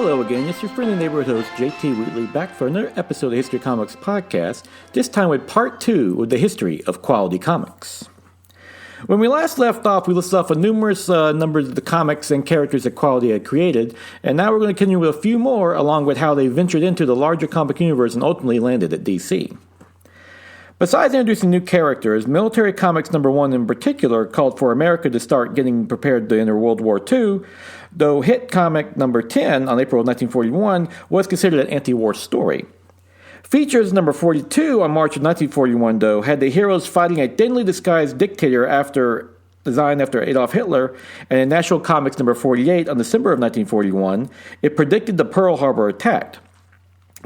Hello again, it's your friendly neighborhood host JT Wheatley back for another episode of History Comics Podcast, this time with part 2 of the history of quality comics. When we last left off, we listed off a numerous numbers of the comics and characters that Quality had created, and now we're going to continue with a few more along with how they ventured into the larger comic universe and ultimately landed at DC. Besides introducing new characters, Military Comics number 1 in particular called for America to start getting prepared to enter World War II, though hit comic number 10 on April of 1941 was considered an anti-war story. Features number 42 on March of 1941, though, had the heroes fighting a thinly disguised dictator designed after Adolf Hitler, and in National Comics number 48 on December of 1941, it predicted the Pearl Harbor attack.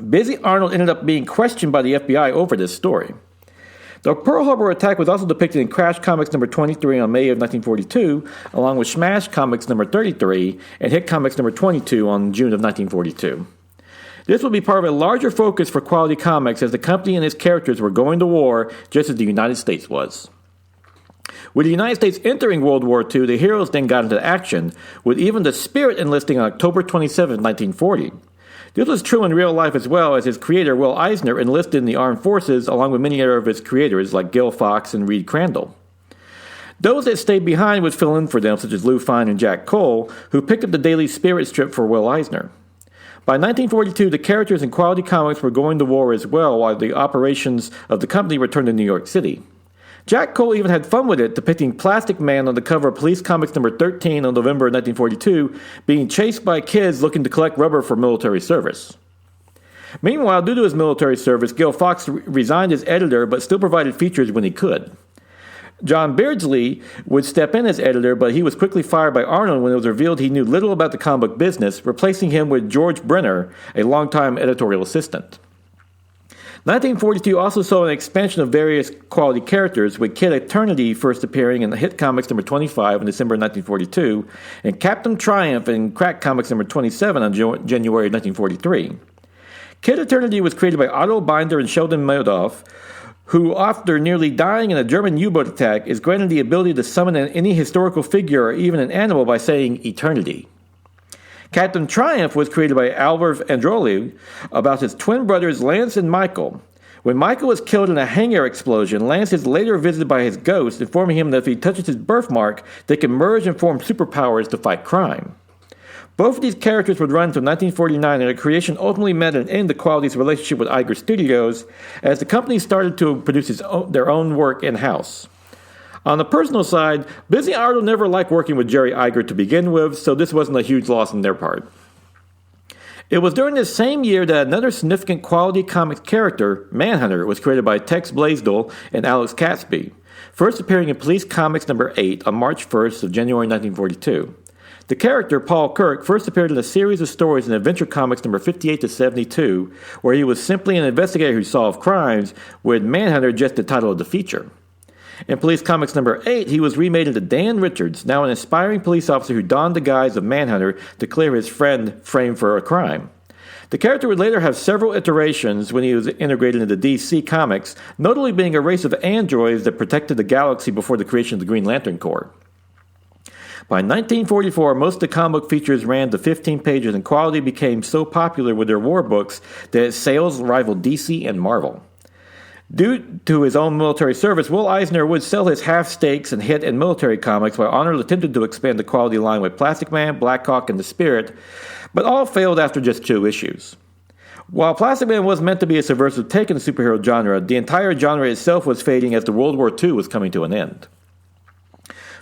Busy Arnold ended up being questioned by the FBI over this story. The Pearl Harbor attack was also depicted in Crash Comics number 23 on May of 1942, along with Smash Comics number 33 and Hit Comics number 22 on June of 1942. This would be part of a larger focus for Quality Comics as the company and its characters were going to war just as the United States was. With the United States entering World War II, the heroes then got into action, with even the Spirit enlisting on October 27, 1940. This was true in real life as well, as his creator, Will Eisner, enlisted in the armed forces along with many other of his creators like Gil Fox and Reed Crandall. Those that stayed behind would fill in for them, such as Lou Fine and Jack Cole, who picked up the Daily Spirit strip for Will Eisner. By 1942, the characters in Quality Comics were going to war as well, while the operations of the company returned to New York City. Jack Cole even had fun with it, depicting Plastic Man on the cover of Police Comics number 13 on November 1942, being chased by kids looking to collect rubber for military service. Meanwhile, due to his military service, Gil Fox resigned as editor but still provided features when he could. John Beardsley would step in as editor, but he was quickly fired by Arnold when it was revealed he knew little about the comic book business, replacing him with George Brenner, a longtime editorial assistant. 1942 also saw an expansion of various Quality characters, with Kid Eternity first appearing in Hit Comics number 25 in December 1942, and Captain Triumph in Crack Comics number 27 on January 1943. Kid Eternity was created by Otto Binder and Sheldon Madoff, who, after nearly dying in a German U-boat attack, is granted the ability to summon any historical figure or even an animal by saying Eternity. Captain Triumph was created by Alvar Androli about his twin brothers Lance and Michael. When Michael was killed in a hangar explosion, Lance is later visited by his ghost, informing him that if he touches his birthmark, they can merge and form superpowers to fight crime. Both of these characters would run until 1949, and their creation ultimately met an end to Quality's relationship with Iger Studios, as the company started to produce their own work in-house. On the personal side, Busy Arnold never liked working with Jerry Iger to begin with, so this wasn't a huge loss on their part. It was during this same year that another significant Quality Comics character, Manhunter, was created by Tex Blaisdell and Alex Catsby, first appearing in Police Comics number 8 on March 1st of January 1942. The character, Paul Kirk, first appeared in a series of stories in Adventure Comics number 58 to 72, where he was simply an investigator who solved crimes, with Manhunter just the title of the feature. In Police Comics number 8, he was remade into Dan Richards, now an aspiring police officer who donned the guise of Manhunter to clear his friend framed for a crime. The character would later have several iterations when he was integrated into DC Comics, notably being a race of androids that protected the galaxy before the creation of the Green Lantern Corps. By 1944, most of the comic book features ran to 15 pages, and Quality became so popular with their war books that its sales rivaled DC and Marvel. Due to his own military service, Will Eisner would sell his half-stakes in Hit and Military Comics, while Arnold attempted to expand the Quality line with Plastic Man, Blackhawk, and The Spirit, but all failed after just 2 issues. While Plastic Man was meant to be a subversive take in the superhero genre, the entire genre itself was fading as the World War II was coming to an end.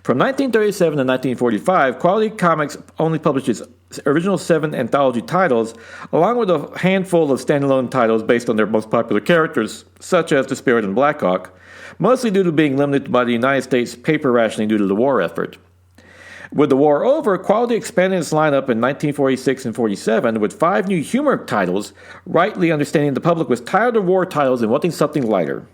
From 1937 to 1945, Quality Comics only published its original 7 anthology titles, along with a handful of standalone titles based on their most popular characters, such as The Spirit and Blackhawk, mostly due to being limited by the United States paper rationing due to the war effort. With the war over, Quality expanded its lineup in 1946 and 47 with 5 new humor titles, rightly understanding the public was tired of war titles and wanting something lighter.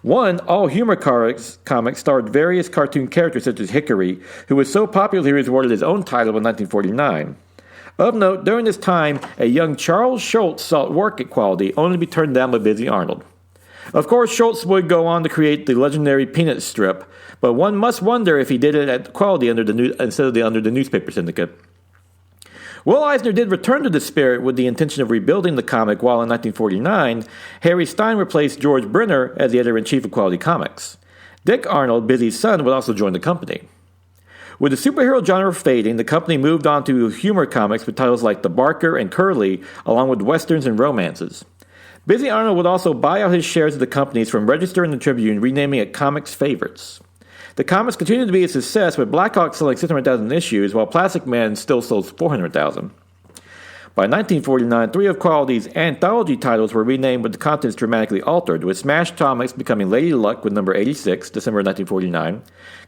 One, All Humor comic starred various cartoon characters such as Hickory, who was so popular he was awarded his own title in 1949. Of note, during this time, a young Charles Schulz sought work at Quality, only to be turned down by Busy Arnold. Of course, Schulz would go on to create the legendary Peanuts strip, but one must wonder if he did it at Quality under the newspaper syndicate. Will Eisner did return to the Spirit with the intention of rebuilding the comic, while in 1949, Harry Stein replaced George Brenner as the editor-in-chief of Quality Comics. Dick Arnold, Busy's son, would also join the company. With the superhero genre fading, the company moved on to humor comics with titles like The Barker and Curly, along with westerns and romances. Busy Arnold would also buy out his shares of the companies from Register and the Tribune, renaming it Comics Favorites. The comics continued to be a success, with Blackhawk selling 600,000 issues, while Plastic Man still sold 400,000. By 1949, 3 of Quality's anthology titles were renamed with the contents dramatically altered, with Smash Comics becoming Lady Luck with number 86, December 1949,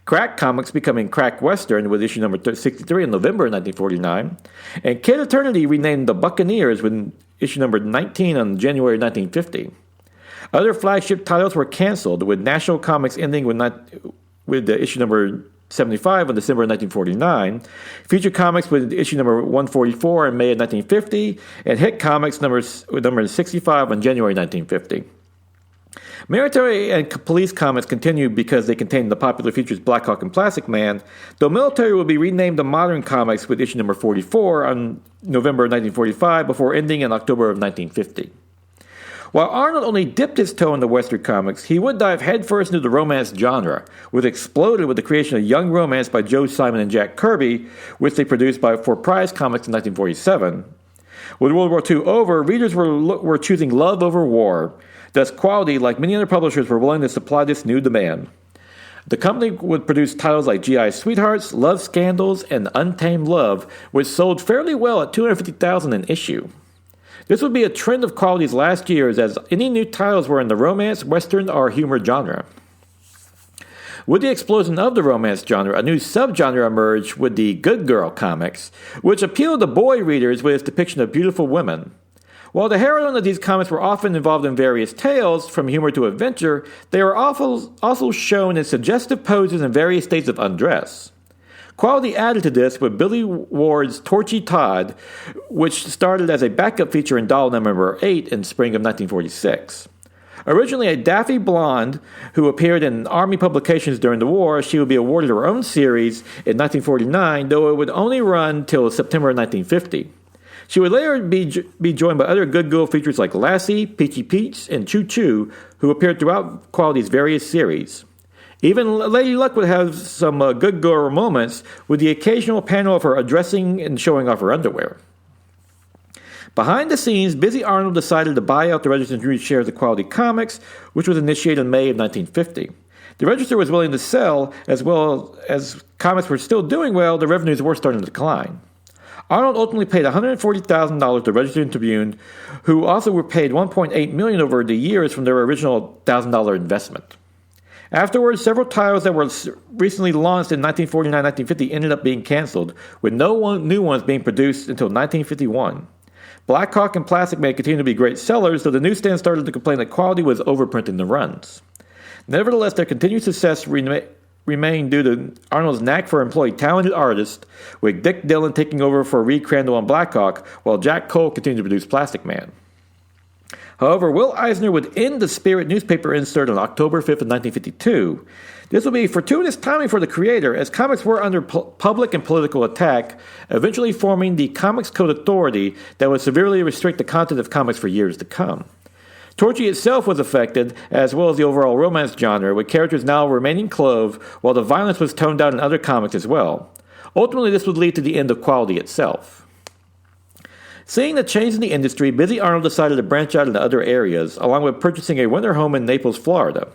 Crack Comics becoming Crack Western with issue number 63 in November 1949, and Kid Eternity renamed The Buccaneers with issue number 19 on January 1950. Other flagship titles were canceled, with National Comics ending with issue number 75 in December 1949, Future Comics with issue number 144 in May of 1950, and Hit Comics number 65 on January 1950. Military and police comics continued because they contained the popular features Blackhawk and Plastic Man, though Military will be renamed to Modern Comics with issue number 44 on November 1945 before ending in October of 1950. While Arnold only dipped his toe into Western comics, he would dive headfirst into the romance genre, which exploded with the creation of Young Romance by Joe Simon and Jack Kirby, which they produced for Prize Comics in 1947. With World War II over, readers were choosing love over war. Thus, Quality, like many other publishers, were willing to supply this new demand. The company would produce titles like G.I. Sweethearts, Love Scandals, and Untamed Love, which sold fairly well at $250,000 an issue. This would be a trend of Quality's last years, as any new titles were in the romance, western, or humor genre. With the explosion of the romance genre, a new subgenre emerged with the Good Girl comics, which appealed to boy readers with its depiction of beautiful women. While the heroines of these comics were often involved in various tales, from humor to adventure, they were also shown in suggestive poses in various states of undress. Quality added to this with Billy Ward's Torchy Todd, which started as a backup feature in Doll number 8 in spring of 1946. Originally a daffy blonde who appeared in Army publications during the war, she would be awarded her own series in 1949, though it would only run till September 1950. She would later be joined by other Good Girl features like Lassie, Peachy Peach, and Choo Choo, who appeared throughout Quality's various series. Even Lady Luck would have some good girl moments, with the occasional panel of her undressing and showing off her underwear. Behind the scenes, Busy Arnold decided to buy out the Register and Tribune shares of Quality Comics, which was initiated in May of 1950. The Register was willing to sell, as well as comics were still doing well, the revenues were starting to decline. Arnold ultimately paid $140,000 to Register and Tribune, who also were paid $1.8 million over the years from their original $1,000 investment. Afterwards, several titles that were recently launched in 1949-1950 ended up being canceled, with no new ones being produced until 1951. Blackhawk and Plastic Man continued to be great sellers, though the newsstand started to complain that Quality was overprinting the runs. Nevertheless, their continued success remained due to Arnold's knack for employing talented artists, with Dick Dillon taking over for Reed Crandall on Blackhawk, while Jack Cole continued to produce Plastic Man. However, Will Eisner would end the Spirit newspaper insert on October 5th of 1952. This would be fortuitous timing for the creator, as comics were under public and political attack, eventually forming the Comics Code Authority that would severely restrict the content of comics for years to come. Torchy itself was affected, as well as the overall romance genre, with characters now remaining clothed, while the violence was toned down in other comics as well. Ultimately, this would lead to the end of Quality itself. Seeing the change in the industry, Busy Arnold decided to branch out into other areas, along with purchasing a winter home in Naples, Florida.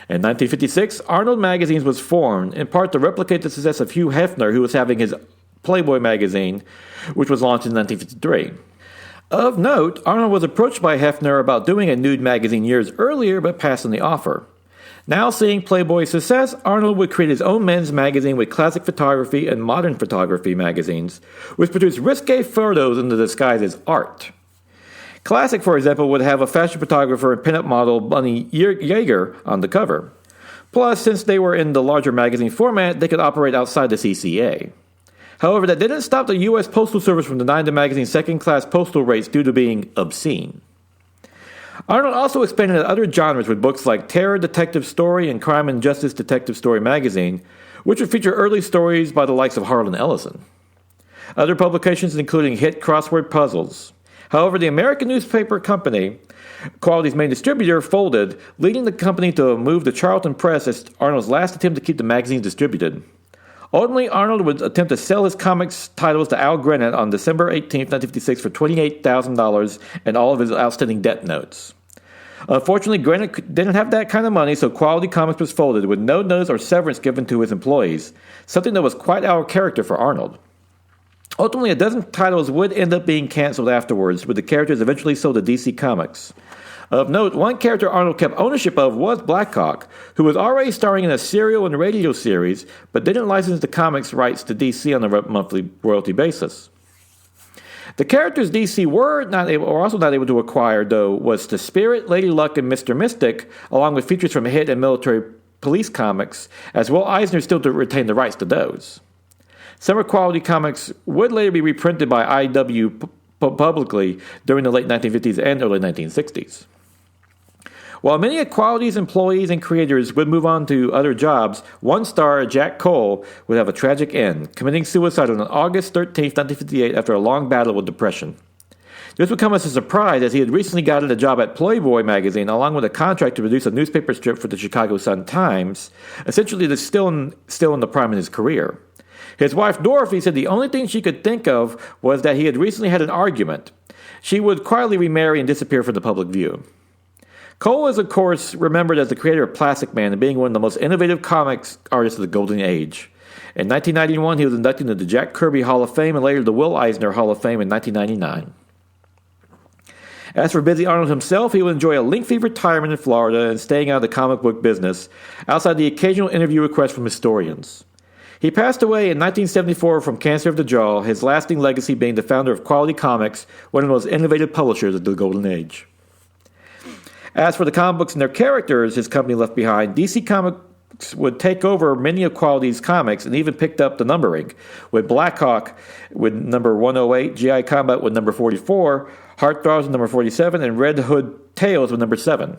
In 1956, Arnold Magazines was formed, in part to replicate the success of Hugh Hefner, who was having his Playboy magazine, which was launched in 1953. Of note, Arnold was approached by Hefner about doing a nude magazine years earlier, but passed on the offer. Now seeing Playboy's success, Arnold would create his own men's magazine with classic photography and modern photography magazines, which produced risque photos in the disguise as art. Classic, for example, would have a fashion photographer and pinup model Bunny Yeager on the cover. Plus, since they were in the larger magazine format, they could operate outside the CCA. However, that didn't stop the U.S. Postal Service from denying the magazine's second-class postal rates due to being obscene. Arnold also expanded into other genres with books like Terror Detective Story and Crime and Justice Detective Story magazine, which would feature early stories by the likes of Harlan Ellison. other publications including hit crossword puzzles. However, the American newspaper company, Quality's main distributor, folded, leading the company to move to Charlton Press as Arnold's last attempt to keep the magazine distributed. Ultimately, Arnold would attempt to sell his comics titles to Al Grenett on December 18, 1956 for $28,000 and all of his outstanding debt notes. Unfortunately, Grenett didn't have that kind of money, so Quality Comics was folded with no notice or severance given to his employees, something that was quite out of character for Arnold. Ultimately, a dozen titles would end up being canceled afterwards, with the characters eventually sold to DC Comics. Of note, one character Arnold kept ownership of was Blackhawk, who was already starring in a serial and radio series, but didn't license the comics rights to DC on a monthly royalty basis. The characters DC were also not able to acquire, though, was The Spirit, Lady Luck, and Mr. Mystic, along with features from Hit and Military Police Comics, as Will Eisner still retained the rights to those. Some Quality Comics would later be reprinted by IW publicly during the late 1950s and early 1960s. While many of Quality's employees and creators would move on to other jobs, one star, Jack Cole, would have a tragic end, committing suicide on August 13, 1958 after a long battle with depression. This would come as a surprise as he had recently gotten a job at Playboy magazine along with a contract to produce a newspaper strip for the Chicago Sun-Times, essentially still in the prime of his career. His wife Dorothy said the only thing she could think of was that he had recently had an argument. She would quietly remarry and disappear from the public view. Cole is, of course, remembered as the creator of Plastic Man and being one of the most innovative comics artists of the Golden Age. In 1991, he was inducted into the Jack Kirby Hall of Fame and later the Will Eisner Hall of Fame in 1999. As for Busy Arnold himself, he would enjoy a lengthy retirement in Florida and staying out of the comic book business, outside the occasional interview requests from historians. He passed away in 1974 from cancer of the jaw, his lasting legacy being the founder of Quality Comics, one of the most innovative publishers of the Golden Age. As for the comic books and their characters his company left behind, DC Comics would take over many of Quality's comics and even picked up the numbering, with Blackhawk with number 108, G.I. Combat with number 44, Heartthrobs with number 47, and Red Hood Tales with number 7.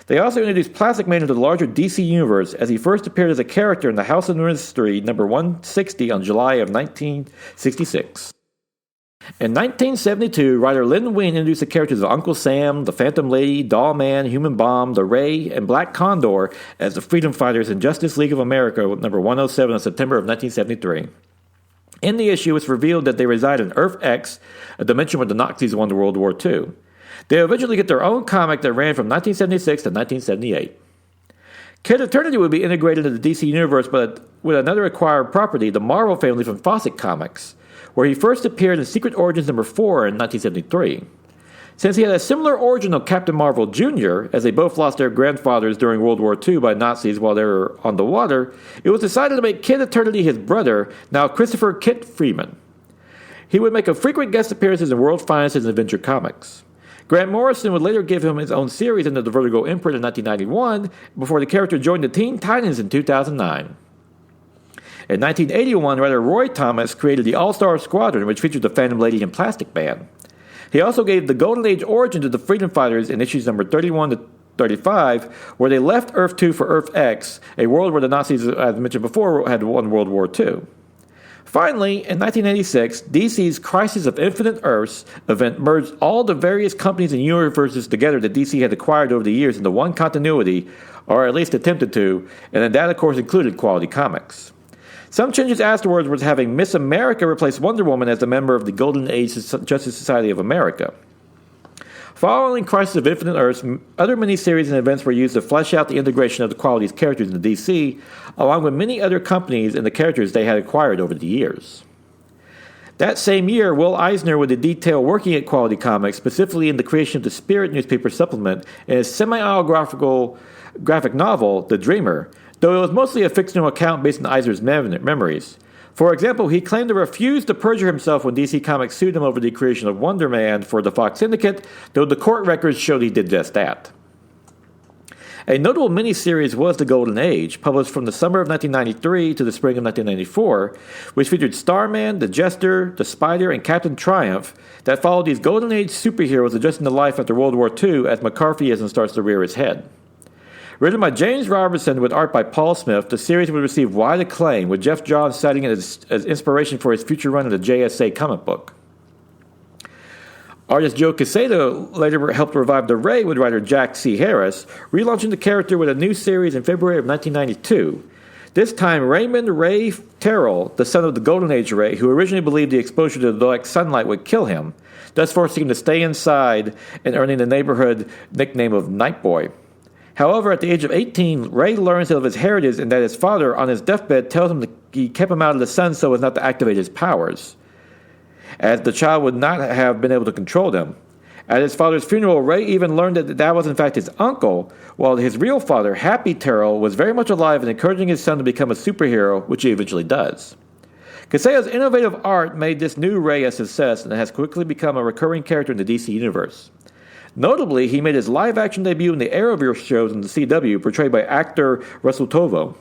They also introduced Plastic Man into the larger DC universe as he first appeared as a character in the House of Mystery number 160 on July of 1966. In 1972, writer Len Wein introduced the characters of Uncle Sam, the Phantom Lady, Doll Man, Human Bomb, the Ray, and Black Condor as the Freedom Fighters in Justice League of America with number 107 in September of 1973. In the issue, it's revealed that they reside in Earth X, a dimension where the Nazis won World War II. They eventually get their own comic that ran from 1976 to 1978. Kid Eternity would be integrated into the DC universe, but with another acquired property, the Marvel family from Fawcett Comics, where he first appeared in Secret Origins number 4 in 1973. Since he had a similar origin of Captain Marvel Jr., as they both lost their grandfathers during World War II by Nazis while they were on the water, it was decided to make Kid Eternity his brother, now Christopher Kit Freeman. He would make a frequent guest appearances in World Finest and Adventure Comics. Grant Morrison would later give him his own series under the Vertigo imprint in 1991, before the character joined the Teen Titans in 2009. In 1981, writer Roy Thomas created the All-Star Squadron, which featured the Phantom Lady and Plastic Man. He also gave the Golden Age origin to the Freedom Fighters in issues number 31 to 35, where they left Earth 2 for Earth X, a world where the Nazis, as mentioned before, had won World War II. Finally, in 1986, DC's Crisis of Infinite Earths event merged all the various companies and universes together that DC had acquired over the years into one continuity, or at least attempted to, and that, of course, included Quality Comics. Some changes afterwards was having Miss America replace Wonder Woman as a member of the Golden Age Justice Society of America. Following Crisis of Infinite Earths, other miniseries and events were used to flesh out the integration of the Quality's characters into DC, along with many other companies and the characters they had acquired over the years. That same year, Will Eisner would detail working at Quality Comics, specifically in the creation of the Spirit newspaper supplement and his semi-autographical graphic novel, The Dreamer, though it was mostly a fictional account based on Eisner's memories. For example, he claimed to refuse to perjure himself when DC Comics sued him over the creation of Wonder Man for the Fox Syndicate, though the court records showed he did just that. A notable miniseries was The Golden Age, published from the summer of 1993 to the spring of 1994, which featured Starman, the Jester, the Spider, and Captain Triumph, that followed these Golden Age superheroes adjusting to life after World War II as McCarthyism starts to rear its head. Written by James Robertson with art by Paul Smith, the series would receive wide acclaim, with Jeff Johns citing it as inspiration for his future run of the JSA comic book. Artist Joe Quesada later helped revive the Ray with writer Jack C. Harris, relaunching the character with a new series in February of 1992. This time, Raymond Ray Terrell, the son of the Golden Age Ray, who originally believed the exposure to the direct sunlight would kill him, thus forcing him to stay inside and earning the neighborhood nickname of Night Boy. However, at the age of 18, Ray learns of his heritage and that his father, on his deathbed, tells him he kept him out of the sun so as not to activate his powers, as the child would not have been able to control them. At his father's funeral, Ray even learned that was in fact his uncle, while his real father, Happy Terrell, was very much alive and encouraging his son to become a superhero, which he eventually does. Quesada's innovative art made this new Ray a success and has quickly become a recurring character in the DC universe. Notably, he made his live-action debut in the Arrowverse shows in the CW, portrayed by actor Russell Tovo.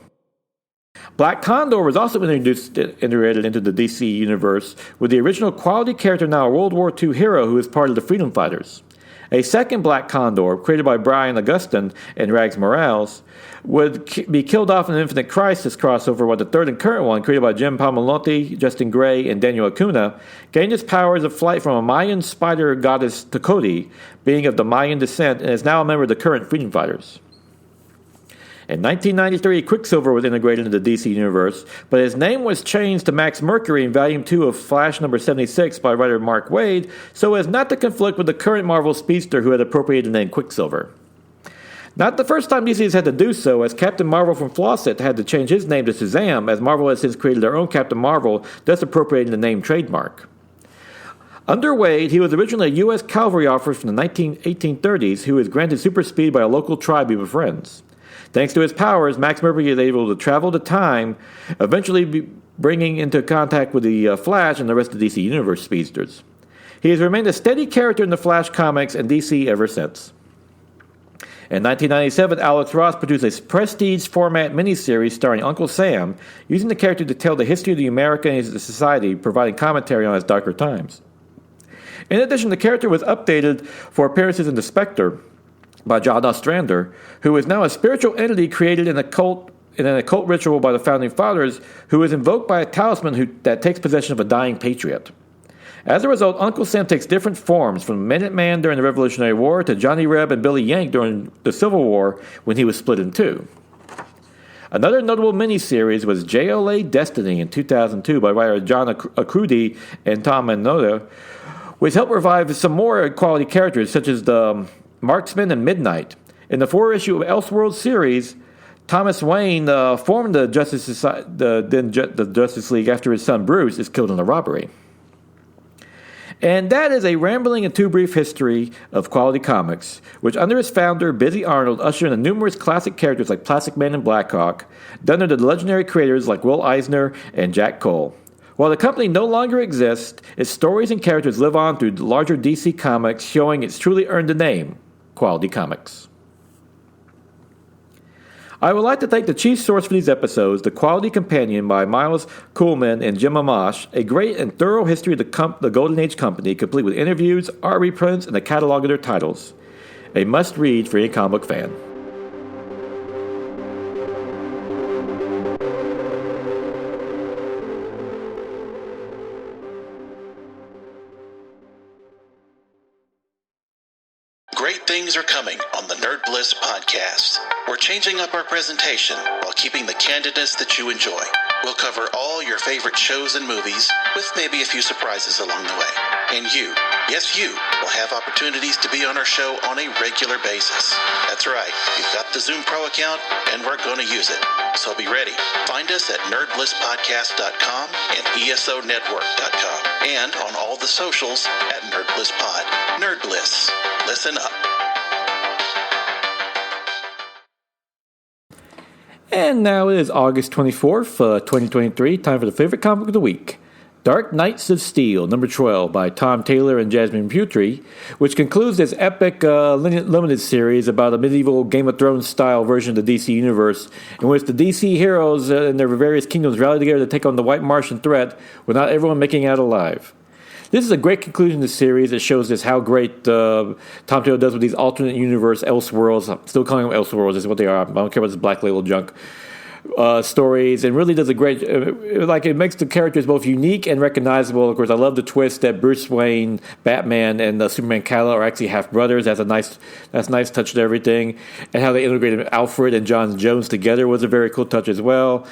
Black Condor was also integrated into the DC universe, with the original quality character now a World War II hero who is part of the Freedom Fighters. A second Black Condor, created by Brian Augustyn and Rags Morales, would be killed off in an Infinite Crisis crossover, while the third and current one, created by Jim Palmiotti, Justin Gray, and Daniel Acuna, gained its powers of flight from a Mayan spider goddess Tokoti, being of the Mayan descent, and is now a member of the current Freedom Fighters. In 1993, Quicksilver was integrated into the DC universe, but his name was changed to Max Mercury in Volume 2 of Flash number 76 by writer Mark Waid, so as not to conflict with the current Marvel speedster who had appropriated the name Quicksilver. Not the first time DC has had to do so, as Captain Marvel from Fawcett had to change his name to Shazam, as Marvel has since created their own Captain Marvel, thus appropriating the name trademark. Under Waid, he was originally a U.S. cavalry officer from the 1830s who was granted super speed by a local tribe he befriends. Thanks to his powers, Max Mercury is able to travel to time, eventually bringing into contact with the Flash and the rest of the DC Universe speedsters. He has remained a steady character in the Flash comics and DC ever since. In 1997, Alex Ross produced a prestige format miniseries starring Uncle Sam, using the character to tell the history of the American society, providing commentary on its darker times. In addition, the character was updated for appearances in The Spectre by John Ostrander, who is now a spiritual entity created in an occult ritual by the Founding Fathers, who is invoked by a talisman that takes possession of a dying patriot. As a result, Uncle Sam takes different forms, from Minuteman during the Revolutionary War to Johnny Reb and Billy Yank during the Civil War, when he was split in two. Another notable miniseries was JLA Destiny in 2002 by writer John Acrudi and Tom Manoda, which helped revive some more quality characters such as the Marksman and Midnight. In the 4-issue of Elseworld series, Thomas Wayne formed the Justice League after his son Bruce is killed in a robbery. And that is a rambling and too brief history of quality comics, which under its founder, Busy Arnold, ushered in numerous classic characters like Plastic Man and Blackhawk, done under the legendary creators like Will Eisner and Jack Cole. While the company no longer exists, its stories and characters live on through the larger DC Comics, showing it's truly earned the name Quality Comics. I would like to thank the chief source for these episodes, The Quality Companion by Miles Kuhlman and Jim Amash, a great and thorough history of the Golden Age Company, complete with interviews, art reprints, and a catalog of their titles. A must-read for any comic book fan. Great things are coming on the Nerd Bliss podcast. We're changing up our presentation while keeping the candidness that you enjoy. We'll cover all your favorite shows and movies, with maybe a few surprises along the way. And you, yes you, will have opportunities to be on our show on a regular basis. That's right, you've got the Zoom Pro account, and we're going to use it. So be ready. Find us at nerdblisspodcast.com and esonetwork.com, and on all the socials at NerdBlissPod. Nerd Bliss. Listen up. And now it is August 24th, 2023. Time for the favorite comic of the week. Dark Knights of Steel, number 12, by Tom Taylor and Jasmine Putri, which concludes this epic limited series about a medieval Game of Thrones style version of the DC universe, in which the DC heroes and their various kingdoms rally together to take on the White Martian threat, with not everyone making it out alive. This is a great conclusion to the series. It shows us how great Tom Taylor does with these alternate universe Elseworlds. I'm still calling them Elseworlds. This is what they are. I don't care about this black label junk. Stories, and really does a great, it makes the characters both unique and recognizable. Of course, I love the twist that Bruce Wayne, Batman, and Superman Kal-El are actually half brothers. That's a nice touch to everything, and how they integrated Alfred and John Jones together was a very cool touch as well.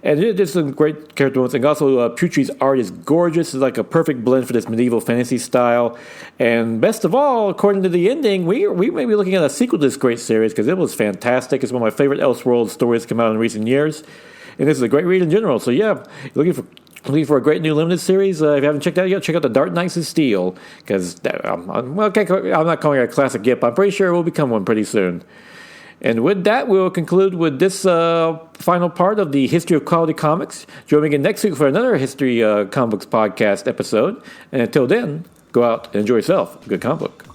And it's just some great character moments. And also, Putri's art is gorgeous. It's like a perfect blend for this medieval fantasy style. And best of all, according to the ending, we may be looking at a sequel to this great series because it was fantastic. It's one of my favorite Elseworlds stories to come out in recent years. And this is a great read in general. So yeah, looking for a great new limited series. If you haven't checked that out yet, check out The Dark Knights of Steel. Because, I'm not calling it a classic yet, but I'm pretty sure it will become one pretty soon. And with that, we'll conclude with this final part of the History of Quality Comics. Join me again next week for another History Comic Books podcast episode. And until then, go out and enjoy yourself. Good comic book.